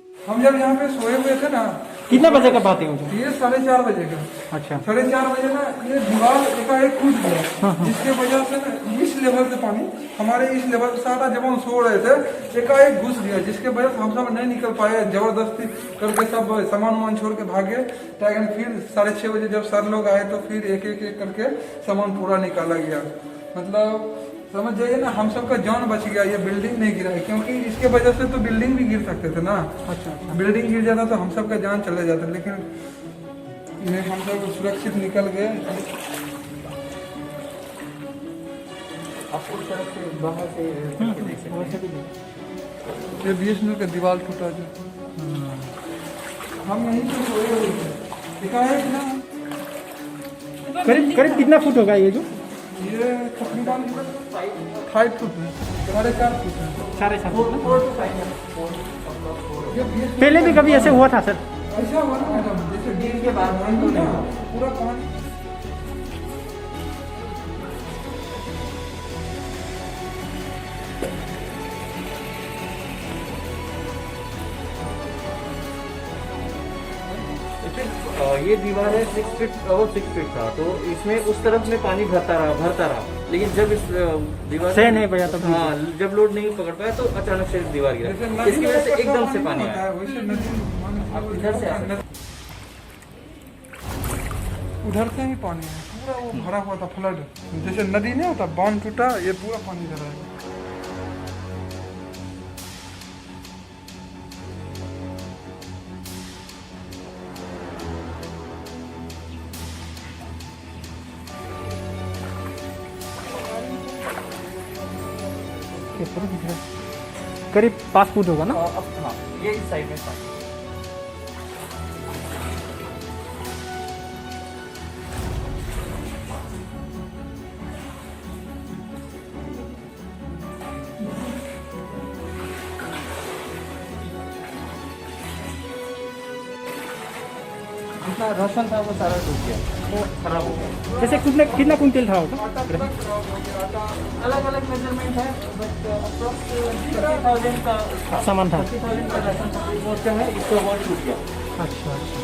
हम जब यहाँ पे सोए हुए थे ना, कितने बजे का बात है मुझे? ये 4:30 बजे का। अच्छा। 4:30 बजे ना ये दीवार एकाएक टूट गया, जिसके वजह से ना इस लेवल से पानी हमारे इस लेवल से आता, जब हम सो रहे थे एकाएक घुस गया, जिसके वजह से हम सब नहीं निकल पाए, जबरदस्ती करके सब सामान वामान छोड़ के भागे। लेकिन फिर 6:30 बजे जब सर लोग आए तो फिर एक एक करके सामान पूरा निकाला गया। मतलब समझ जाइए ना, हम सबका जान बच गया, ये बिल्डिंग नहीं गिरा है, क्योंकि इसके वजह से तो बिल्डिंग भी गिर सकते थे ना। अच्छा। बिल्डिंग गिर जाता तो हम सबका जान चले जाता, लेकिन ये हम सब सुरक्षित निकल गए। आपको सड़क से बाहर से वैसे भी नहीं। ये BSNL का दीवार टूटा जो हम यहीं पे सोए हुए थे, एकाएक ना करीब करीब कितना फुट होगा ये जो? ये तकरीबन 5 फुट है, 4.5 फुट है। 4.5 ये BSNL पहले भी कभी ऐसे हुआ था सर? ऐसा हुआ ना मैडम, जैसे दिन के बाद पूरा पानी। ये दीवार है 6 फीट और 6 फीट था, तो इसमें उस तरफ में पानी भरता रहा। लेकिन जब इस दीवार सह नहीं पाया तब। हाँ, जब लोड नहीं पकड़ पाया तो अचानक से दीवार गिरा, जैसे नदी इसकी में वजह से कचरा एकदम से नहीं पानी होता आया। है, वैसे नदी इधर से उधर से ही पानी है, पूरा वो भरा हुआ था फ्लड, जैसे नदी नहीं होता, बांध टूटा, ये पूरा पानी इधर आएगा। करीब 5 फुट होगा ना? अब हाँ, ये इस साइड में था। जितना राशन था वो सारा डूब गया, वो खराब हो गया। जैसे कितना कुंटल था होगा? अलग अलग मेजरमेंट है, बट अप्रॉक्स 30,000 का सामान था। 30,000 का राशन मोर्चा है, इसको बहुत टूट गया। अच्छा अच्छा।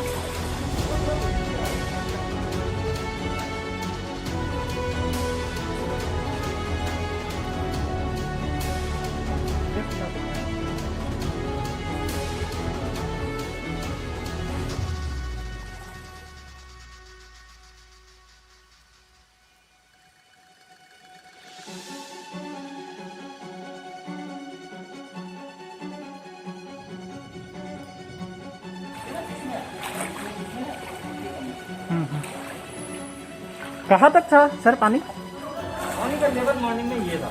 कहाँ तक था सर पानी? पानी का लेवल मॉर्निंग में ये था।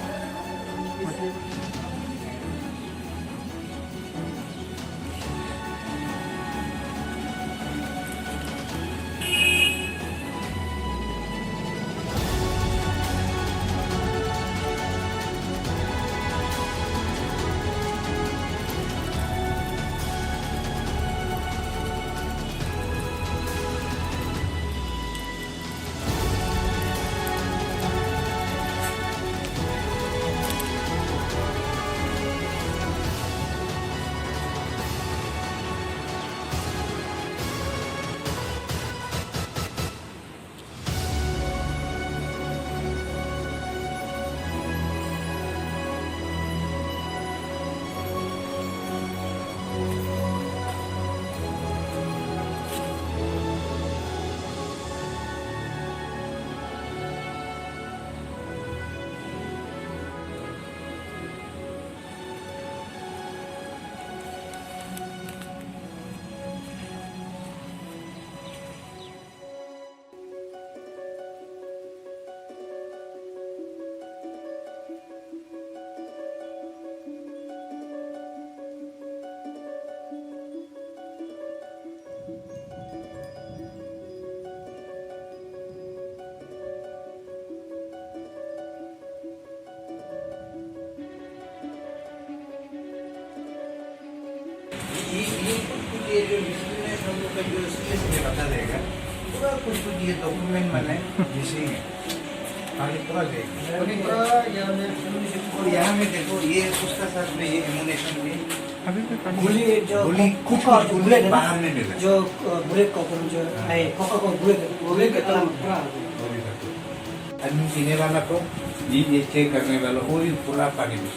ये जो डिस्क्रिमिनेशन हम लोग का जो सीएस में बता देगा पूरा कुछ ये डॉक्यूमेंट मैंने मिसिंग है आगे पूरा देख और यहाँ में देखो ये उसका साथ में ये एमुनेशन भी अभी भी पानी गोली जो गोली कुछ का जो बुलेट है ना, बाहर नहीं निकला। जो बुलेट का जो है कोका को बुलेट का तरह आदमी पीने वाला को ये चेक करने वाला वो भी पूरा पानी में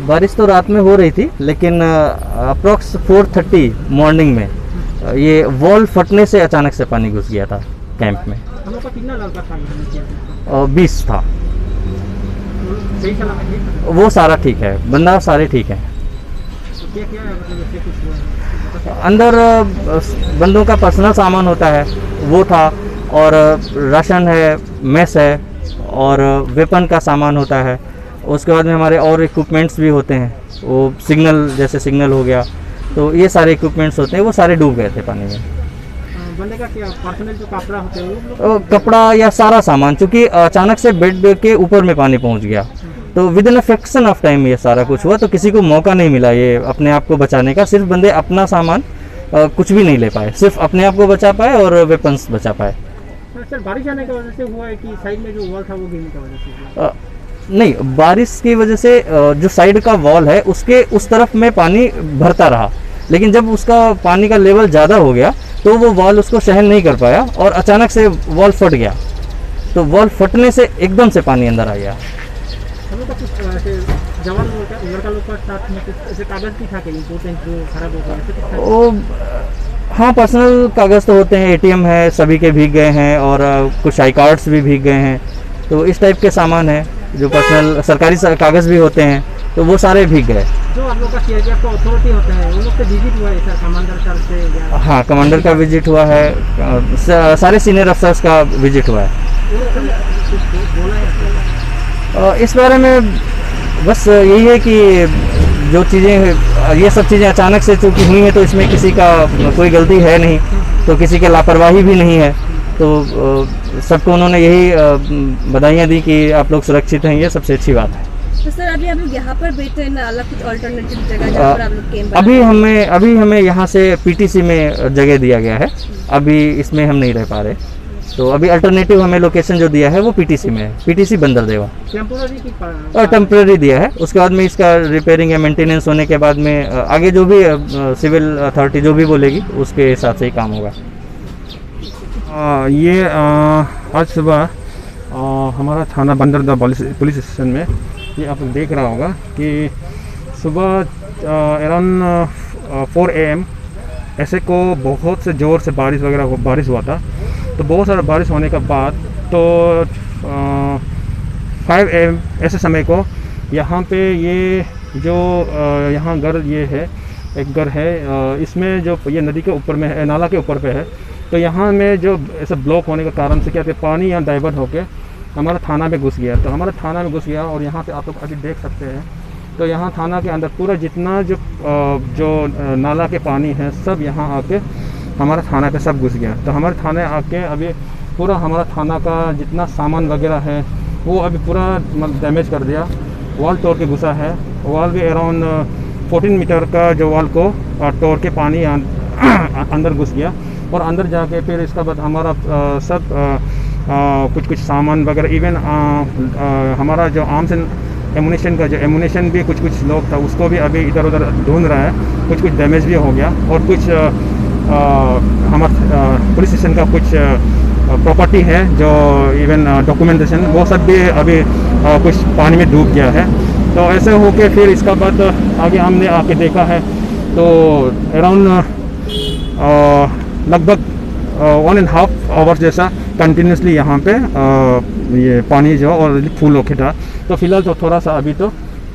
बारिश तो रात में हो रही थी, लेकिन अप्रोक्स 4:30 मॉर्निंग में ये वॉल फटने से अचानक से पानी घुस गया था कैंप में। हम लोग का कितना लड़का था? 20 था। सही सलामत है? वो सारा ठीक है, बंदा सारे ठीक हैं। तो क्या क्या मतलब इससे कुछ हुआ है? अंदर बंदों का पर्सनल सामान होता है वो था, और राशन है, मेस है, और वेपन का सामान होता है। उसके बाद में हमारे और इक्विपमेंट्स भी होते हैं, वो सिग्नल, जैसे सिग्नल हो गया, तो ये सारे इक्विपमेंट्स होते हैं, वो सारे डूब गए थे पानी में। बंदे का क्या पर्सनल जो कपड़ा होते हैं वो लोग कपड़ा या सारा सामान, चूँकि अचानक से बेड के ऊपर में पानी पहुंच गया, तो with in a fraction of time ये सारा कुछ हुआ, तो किसी को मौका नहीं मिला ये अपने आप को बचाने का। सिर्फ बंदे अपना सामान कुछ भी नहीं ले पाए, सिर्फ अपने आप को बचा पाए और वेपन्स बचा पाए। सर बारिश आने की वजह से हुआ है कि साइड में जो वॉल था वो गिरने की वजह से हुआ? नहीं, बारिश की वजह से जो साइड का वॉल है उसके उस तरफ में पानी भरता रहा, लेकिन जब उसका पानी का लेवल ज़्यादा हो गया तो वो वॉल उसको सहन नहीं कर पाया और अचानक से वॉल फट गया। तो वॉल फटने से एकदम से पानी अंदर आ गया। हम लोग का कुछ ऐसे जवान लड़का लोग का साथ में कुछ ऐसे कागज भी था कि इम्पोर्टेंट जो खराब हो गया, ऐसे कुछ था? वो हाँ, पर्सनल कागज़ तो होते हैं, एटीएम है, सभी के भीग गए हैं, और कुछ आई कार्ड्स भी भीग गए हैं। तो इस टाइप के सामान है जो पर्सनल सरकारी कागज़ भी होते हैं, तो वो सारे भीग गए। जो आप लोग का सीआरपीएफ का अथॉरिटी होता है उन लोग से विजिट हुआ है सर, कमांडर सर से या हाँ, कमांडर का विजिट हुआ है, सारे सीनियर अफसर्स का विजिट हुआ है। उन लोग से कुछ बोला है? इस बारे में बस यही है कि जो चीज़ें, ये सब चीज़ें अचानक से चूँकि हुई हैं, तो इसमें किसी का कोई गलती है नहीं, तो किसी की लापरवाही भी नहीं है। तो सबको उन्होंने यही बधाइयाँ दी कि आप लोग सुरक्षित हैं, ये सबसे अच्छी बात है। तो सर अभी आप लोग यहाँ पर बैठे हैं ना, अलग कुछ अल्टरनेटिव जगह जहाँ पर आप लोग कैंप बना अभी हमें यहाँ से पीटीसी में जगह दिया गया है, अभी इसमें हम नहीं रह पा रहे, तो अभी अल्टरनेटिव हमें लोकेशन जो दिया है वो पीटीसी में है, पीटीसी बंदरदेवा। टेम्पोररी की और टेम्प्रेरी दिया है, उसके बाद में इसका रिपेयरिंग या मेंटेनेंस होने के बाद में आगे जो भी सिविल अथॉरिटी जो भी बोलेगी उसके हिसाब से ही काम होगा। ये आज सुबह हमारा थाना बंदरदेवा पुलिस स्टेशन में, ये आप देख रहा होगा कि सुबह अराउंड 4 AM ऐसे को बहुत से ज़ोर से बारिश हुआ था। तो बहुत सारा बारिश होने के बाद तो 5 AM ऐसे समय को यहाँ पे ये जो यहाँ घर ये है, एक घर है, इसमें जो ये नदी के ऊपर में है, नाला के ऊपर पे है, तो यहाँ में जो ऐसे ब्लॉक होने के कारण से क्या कहते हैं, पानी यहाँ डाइवर्ट होके हमारा थाना में घुस गया। तो हमारा थाना में घुस गया और यहाँ पे आप लोग अभी देख सकते हैं, तो यहाँ थाना के अंदर पूरा जितना जो नाला के पानी है सब यहाँ आके हमारा थाना पे सब घुस गया। तो हमारे थाने आके अभी पूरा हमारा थाना का जितना सामान वगैरह है वो अभी पूरा डैमेज कर दिया, वॉल तोड़ के घुसा है। वॉल भी अराउंड 14 मीटर का जो वॉल को तोड़ के पानी अंदर घुस गया, और अंदर जाके फिर इसका बाद हमारा सब कुछ सामान वगैरह, इवन हमारा जो आर्म्स एंड एमुनेशन का जो एमुनेशन भी कुछ लोग था उसको भी अभी इधर उधर ढूंढ रहा है, कुछ डैमेज भी हो गया, और कुछ हमारा पुलिस स्टेशन का कुछ प्रॉपर्टी है जो इवन डॉक्यूमेंटेशन वो सब भी अभी कुछ पानी में डूब गया है। तो ऐसे होके फिर इसका बाद आगे हमने आके देखा है तो अराउंड लगभग 1.5 आवर्स जैसा कंटिन्यूसली यहाँ पे ये पानी जो और फूल होके था। तो फिलहाल तो थोड़ा सा अभी तो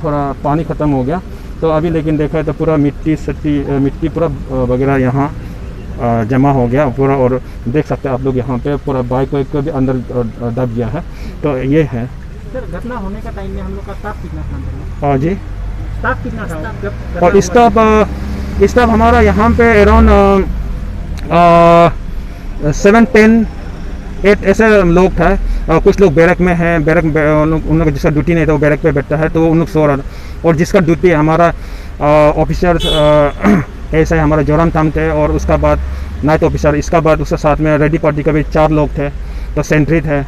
थोड़ा पानी ख़त्म हो गया, तो अभी लेकिन देखा है तो पूरा मिट्टी पूरा वगैरह यहाँ जमा हो गया पूरा, और देख सकते हैं आप लोग यहाँ पे पूरा बाइक वाइक को भी अंदर दब गया है। तो ये है सर घटना होने का टाइम में हम लोग का स्टाफ कितना था अंदर में? हाँ जी। स्टाफ कितना था जब और स्टाफ हमारा यहाँ पे अराउंड 7-10-8 ऐसे लोग था। कुछ लोग बैरक में हैं, उन लोग जिसका ड्यूटी नहीं था वो बैरक पे बैठता है तो उन लोग सो रहा था, और जिसका ड्यूटी हमारा ऑफिसर ऐसा है हमारा जोराम थाम थे, और उसका बाद नाइट ऑफिसर, इसका बाद उसके साथ में रेडी पार्टी का भी 4 लोग थे, तो सेंट्री थे,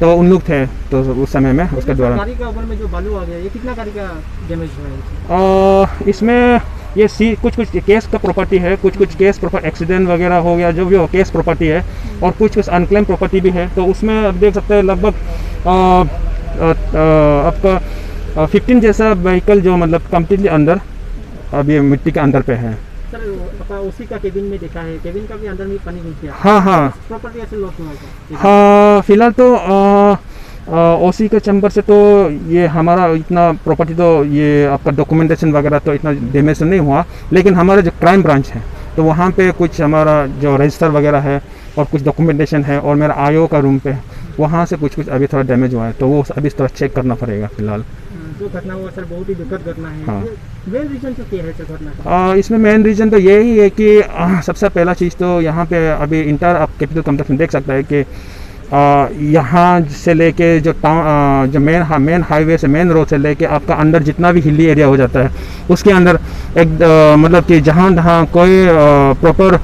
तो उन लोग थे। तो उस समय में उसके द्वारा गाड़ी का ऊपर में जो बालू आ गया, ये कितना गाड़ी का डैमेज हुआ है? इसमें ये कुछ केस का प्रॉपर्टी है, कुछ केस प्रॉपर्टी एक्सीडेंट वगैरह हो गया, जो भी हो केस प्रॉपर्टी है, और कुछ अनक्लेम प्रॉपर्टी भी है। तो उसमें आप देख सकते हैं लगभग आपका 15 जैसा व्हीकल जो मतलब कम्प्लीटली अंदर अब ये मिट्टी के अंदर पे है। सर आपका उसी का केबिन में देखा है, केबिन का भी अंदर में पानी घुस गया। हाँ प्रॉपर्टी ऐसे लॉस हुआ है? हाँ, फिलहाल तो ओसी के चैम्बर से तो ये हमारा इतना प्रॉपर्टी तो ये आपका डॉक्यूमेंटेशन वगैरह तो इतना डैमेज तो नहीं हुआ, लेकिन हमारा जो क्राइम ब्रांच है तो वहाँ पे कुछ हमारा जो रजिस्टर वगैरह है और कुछ डॉक्यूमेंटेशन है, और मेरा आईओ का रूम पे वहाँ से कुछ अभी थोड़ा डैमेज हुआ है, तो वो अभी थोड़ा चेक करना पड़ेगा फिलहाल। जो घटना हुआ सर बहुत ही दुखद घटना है। हाँ। मेन रीजन तो क्या है सर घटना का? इसमें मेन रीज़न तो यही है कि सबसे पहला चीज़ तो यहाँ पे अभी इंटर आप कैपिटल कॉम्प्लेक्स में देख सकता है कि यहाँ से लेके जो जो मेन हाईवे से मेन रोड से लेके आपका अंदर जितना भी हिली एरिया हो जाता है उसके अंदर एक मतलब कि जहाँ कोई प्रॉपर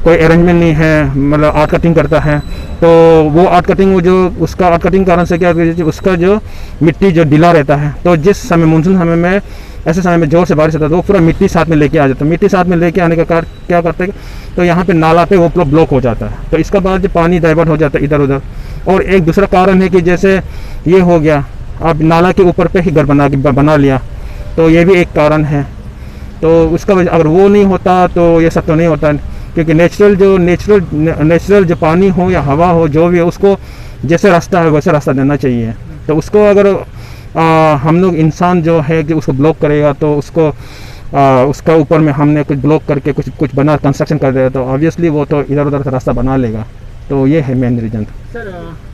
कोई अरेंजमेंट नहीं है, मतलब आर्ट कटिंग करता है, तो वो आर्ट कटिंग वो जो उसका आर्ट कटिंग कारण से क्या उसका जो मिट्टी जो ढीला रहता है, तो जिस समय मानसून समय में ऐसे समय में जोर से बारिश होता है तो वो पूरा मिट्टी साथ में लेके आ जाता है। मिट्टी साथ में लेके आने का कारण क्या करते हैं तो यहाँ पे नाला पे वो पूरा ब्लॉक हो जाता है, तो इसका बाद जो पानी डाइवर्ट हो जाता है इधर उधर। और एक दूसरा कारण है कि जैसे ये हो गया अब नाला के ऊपर पे ही घर बना लिया, तो ये भी एक कारण है। तो उसका वजह अगर वो नहीं होता तो ये सब तो नहीं होता, क्योंकि नेचुरल जो पानी हो या हवा हो जो भी है उसको जैसे रास्ता है वैसे रास्ता देना चाहिए। तो उसको अगर हम लोग इंसान जो है कि उसको ब्लॉक करेगा तो उसको उसका ऊपर में हमने कुछ ब्लॉक करके कुछ बना कंस्ट्रक्शन कर देगा तो ऑब्वियसली वो तो इधर उधर से रास्ता बना लेगा। तो ये है main reason. Sir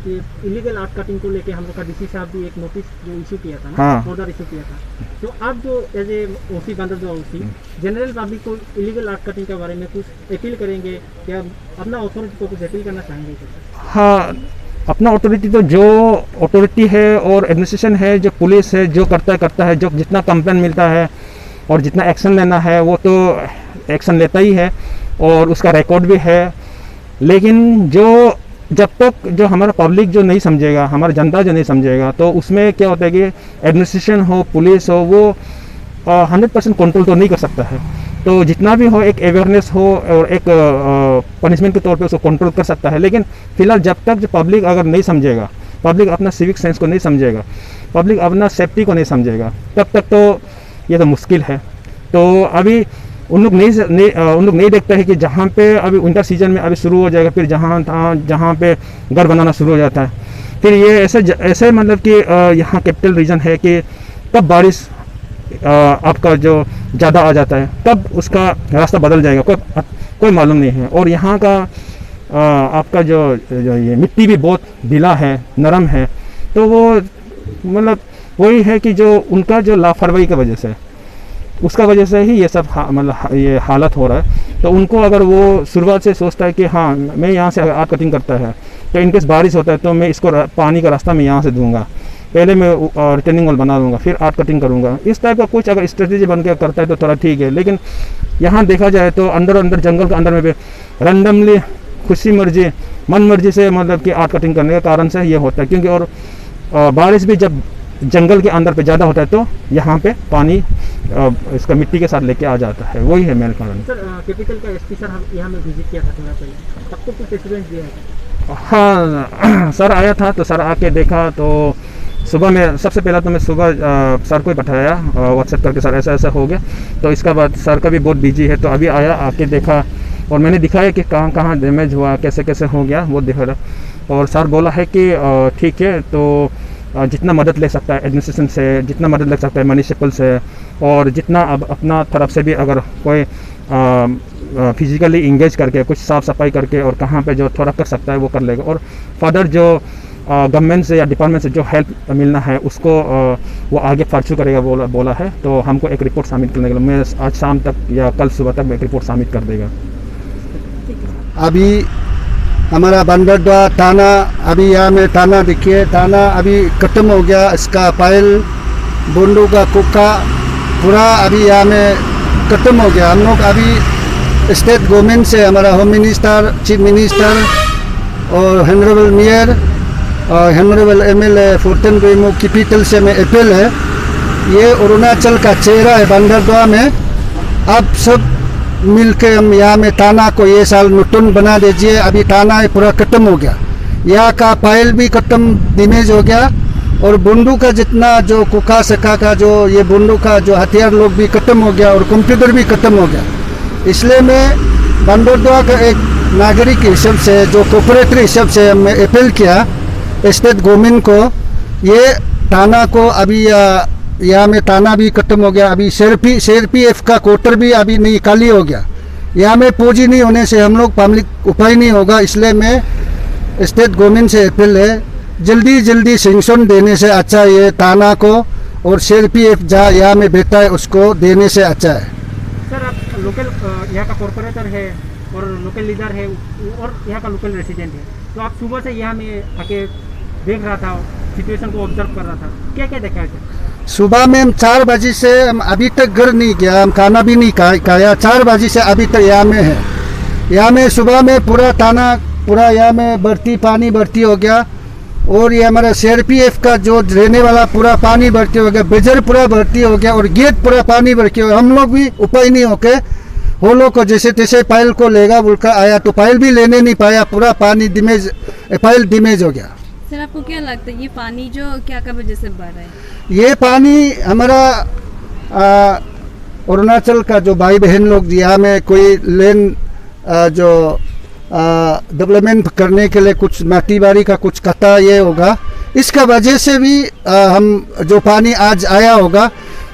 illegal art cutting को लेके हम लोग का डीसी साहब भी एक नोटिस जो इशू किया था ना, हाँ। ऑर्डर इशू किया था, तो आप जो एज ए ओसी बंदर जो ओसी जनरल पब्लिक को इलीगल आर्ट कटिंग के बारे में कुछ अपील करेंगे क्या? अपना अथॉरिटी को कुछ अपील करना चाहेंगे? हाँ, अपना अथॉरिटी तो जो अथॉरिटी है और एडमिनिस्ट्रेशन है, जो पुलिस है, जो करता है, जो जितना कंप्लेन मिलता है और जितना एक्शन लेना है वो तो एक्शन लेता ही है और उसका रिकॉर्ड भी है। लेकिन जो जब तक जो हमारा पब्लिक जो नहीं समझेगा, हमारा जनता जो नहीं समझेगा, तो उसमें क्या होता है कि एडमिनिस्ट्रेशन हो, पुलिस हो, वो 100% कंट्रोल तो नहीं कर सकता है। तो जितना भी हो एक अवेयरनेस हो और एक पनिशमेंट के तौर पे उसको कंट्रोल कर सकता है। लेकिन फिलहाल जब तक जो पब्लिक अगर नहीं समझेगा, पब्लिक अपना सिविक सेंस को नहीं समझेगा, पब्लिक अपना सेफ्टी को नहीं समझेगा, तब तक तो ये तो मुश्किल है। तो अभी उन लोग नहीं देखते हैं कि जहाँ पे अभी विंटर सीजन में अभी शुरू हो जाएगा, फिर जहाँ पे घर बनाना शुरू हो जाता है, फिर ये ऐसे मतलब कि यहाँ कैपिटल रीजन है कि कब बारिश आपका जो ज़्यादा आ जाता है तब उसका रास्ता बदल जाएगा, कोई मालूम नहीं है। और यहाँ का आपका जो ये मिट्टी भी बहुत ढीला है, नरम है, तो वो मतलब वही है कि जो उनका जो लापरवाही की वजह से, उसका वजह से ही ये सब मतलब ये हालत हो रहा है। तो उनको अगर वो शुरुआत से सोचता है कि हाँ मैं यहाँ से आर्ट कटिंग करता है तो इनकेस बारिश होता है तो मैं इसको पानी का रास्ता मैं यहाँ से दूंगा, पहले मैं रिटर्निंग वॉल बना लूँगा, फिर आर्ट कटिंग करूँगा, इस टाइप का कुछ अगर स्ट्रेटेजी बन के करता है तो थोड़ा ठीक है। लेकिन यहाँ देखा जाए तो अंदर जंगल के अंदर में भी रैंडमली खुशी मर्जी मन मर्जी से मतलब कि आर्ट कटिंग करने के कारण से ये होता है। क्योंकि और बारिश भी जब जंगल के अंदर पे ज़्यादा होता है तो यहाँ पे पानी इसका मिट्टी के साथ लेके आ जाता है, वही है मेन कारण। सर कैपिटल का एसपी सर हम यहाँ में विजिट किया था थोड़ा पहले, आपको कुछ एक्सपीरियंस दिया है? हाँ, सर आया था तो सर आके देखा तो सुबह में सबसे पहला तो मैं सुबह सर को ही पठाया व्हाट्सएप करके, सर ऐसा ऐसा हो गया। तो इसका बाद सर का भी बहुत बिजी है तो अभी आया, आके देखा और मैंने दिखाया कि कहाँ कहाँ डैमेज हुआ, कैसे कैसे हो गया वो दिखा रहा। और सर बोला है कि ठीक है, तो जितना मदद ले सकता है एडमिनिस्ट्रेशन से, जितना मदद ले सकता है म्यूनिसिपल से, और जितना अब अपना तरफ से भी अगर कोई फिजिकली इंगेज करके कुछ साफ़ सफाई करके और कहाँ पे जो थोड़ा कर सकता है वो कर लेगा। और फर्दर जो गवर्नमेंट से या डिपार्टमेंट से जो हेल्प मिलना है उसको वो आगे परस्यू करेगा बोला है। तो हमको एक रिपोर्ट सबमिट करने के लिए मैं आज शाम तक या कल सुबह तक एक रिपोर्ट सबमिट कर देगा। अभी हमारा बंदरदुआ थाना, अभी यहाँ में थाना देखिए, थाना अभी ख़त्म हो गया। इसका पायल बोंडू का कुक्का पूरा अभी यहाँ में ख़त्म हो गया। हम लोग अभी स्टेट गवर्नमेंट से हमारा होम मिनिस्टर, चीफ मिनिस्टर और हॉनरेबल मेयर और हॉनरेबल एमएलए फुर्तन बेमो कैपिटल से में अपील है, ये अरुणाचल का चेहरा है बंदरदुआ में। अब सब मिलके हम यहाँ में थाना को ये साल नूतन बना दीजिए। अभी थाना पूरा ख़त्म हो गया, यहाँ का फाइल भी ख़त्म डैमेज हो गया और बुंडू का जितना जो कुका सका का जो ये बुंडू का जो हथियार लोग भी ख़त्म हो गया और कंप्यूटर भी ख़त्म हो गया। इसलिए मैं बंदरदुआ का एक नागरिक के हिसाब से, जो कोऑपरेटर हिसाब से हमने अपील किया स्टेट गवर्नमेंट को, ये थाना को अभी यहाँ में थाना भी खत्म हो गया। अभी CRPF का क्वार्टर भी अभी नहीं खाली हो गया। यहाँ में पूंजी नहीं होने से हम लोग पब्लिक उपाय नहीं होगा। इसलिए मैं स्टेट गवर्नमेंट से अपील है, जल्दी सेंक्शन देने से अच्छा ये थाना को और CRPF जहाँ यहाँ में बैठा है उसको देने से अच्छा है। सर आप लोकल यहाँ का कॉर्पोरेटर है और लोकल लीडर है और यहाँ का लोकल रेसिडेंट है, तो आप सुबह से यहाँ में आके देख रहा था, सिचुएशन को ऑब्जर्व कर रहा था, क्या क्या देखा है? सुबह में हम 4 बजे से हम अभी तक घर नहीं गया, हम खाना भी नहीं खाया। 4 बजे से अभी तक यहाँ में है। यहाँ में सुबह में पूरा थाना पूरा यहाँ में पानी भर्ती हो गया और ये हमारा CRPF का जो रहने वाला पूरा पानी भर्ती हो गया, बेजर पूरा भर्ती हो गया और गेट पूरा पानी भर्ती हो गया। हम लोग भी उपाय नहीं होके वो लोग को जैसे तैसे फाइल को लेगा बोलकर आया तो फाइल भी लेने नहीं पाया, पूरा पानी फाइल डैमेज हो गया। सर आपको क्या लगता है ये पानी जो क्या का वजह से बढ़ रहा है? ये पानी हमारा अरुणाचल का जो भाई बहन लोग यहाँ में कोई लैंड जो डेवलपमेंट करने के लिए कुछ माटीबारी का कुछ कटा ये होगा, इसका वजह से भी हम जो पानी आज आया होगा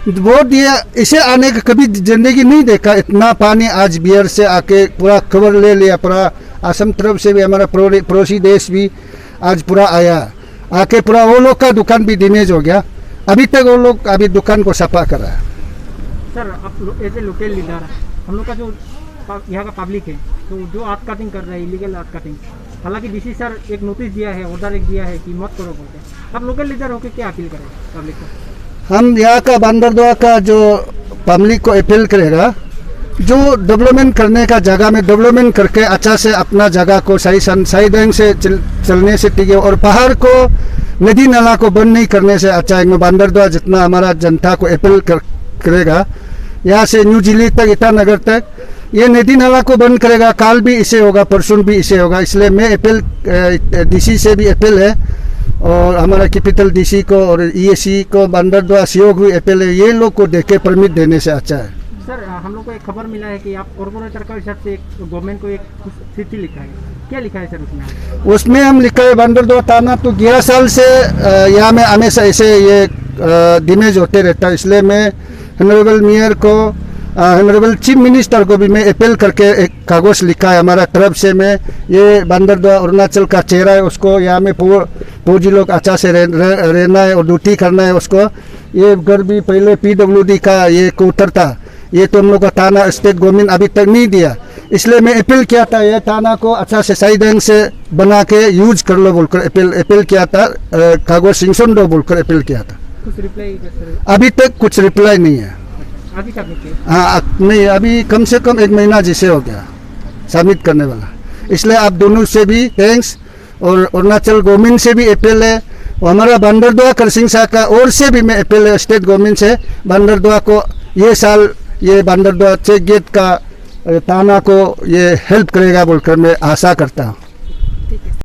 वो दिया। इसे आने का कभी जिंदगी नहीं देखा, इतना पानी आज बिहार से आके पूरा खबर ले लिया। पूरा असम तरफ से भी हमारा पड़ोसी देश भी आज पूरा आया, आके पूरा वो लोग का दुकान भी डैमेज हो गया। अभी तक वो लोग अभी दुकान को सफा कर रहा है। सर आप एज ए लोकल लीडर, हम लोग का जो यहाँ का पब्लिक है तो जो आर्ट कटिंग कर रहा है, इलीगल आर्ट कटिंग, हालांकि डीसी सर एक नोटिस दिया है, ऑर्डर एक दिया है कि मत करो बोलते, आप लोकल लीडर होकर क्या अपील करें पब्लिक को? हम यहाँ का बंदरदुआ का जो पब्लिक को अपील करेगा, जो डेवलपमेंट करने का जगह में डेवलपमेंट करके अच्छा से अपना जगह को सही ढंग से चलने से ठीक है और पहाड़ को नदी नाला को बंद नहीं करने से अच्छा है। बंदरदुआ जितना हमारा जनता को अपील करेगा, यहाँ से न्यू दिल्ली तक, ईटानगर तक, ये नदी नाला को बंद करेगा। काल भी इसे होगा, परसों भी इसे होगा। इसलिए मैं अपील DC से भी अपील है और हमारा कैपिटल DC को और EAC को बंदरदुआ CO भी अपील है, ये लोग को देख के परमिट देने से अच्छा है। सर हम लोग को एक खबर मिला है कि आप कॉर्पोरेटर का हिसाब से गवर्नमेंट को एक चिट्ठी लिखा है, क्या लिखा है सर उसमें? हम लिखा है बंदरदुआ थाना तो 11 साल से यहाँ में हमेशा ऐसे ये डैमेज होते रहता है। इसलिए मैं हॉनरेबल मेयर को, हॉनरेबल चीफ मिनिस्टर को भी मैं अपील करके एक कागज़ लिखा है हमारा तरफ से। मैं ये बंदरदुआ अरुणाचल का चेहरा है, उसको यहाँ में फौजी लोग अच्छा से रहना है और ड्यूटी करना है उसको। ये घर भी पहले PWD का ये क्वार्टर था, ये तो हम लोग का थाना स्टेट गवर्नमेंट अभी तक नहीं दिया। इसलिए मैं अपील किया था ये थाना को अच्छा से सही ढंग से बना के यूज कर लो बोलकर अपील किया था, कागज सेंक्शन दो बोलकर अपील किया था। कुछ रिप्लाई अभी तक कुछ रिप्लाई नहीं है। अभी हाँ नहीं, अभी कम से कम 1 महीना जैसे हो गया सबमिट करने वाला। इसलिए आप दोनों से भी थैंक्स और अरुणाचल गवर्नमेंट से भी अपील है और हमारा बंदरदुआ करसिंग शाह का और से भी मैं अपील है स्टेट गवर्नमेंट से, बंदरदुआ को ये साल ये बंदरदुआ चेक गेट का थाना को ये हेल्प करेगा बोलकर मैं आशा करता हूँ।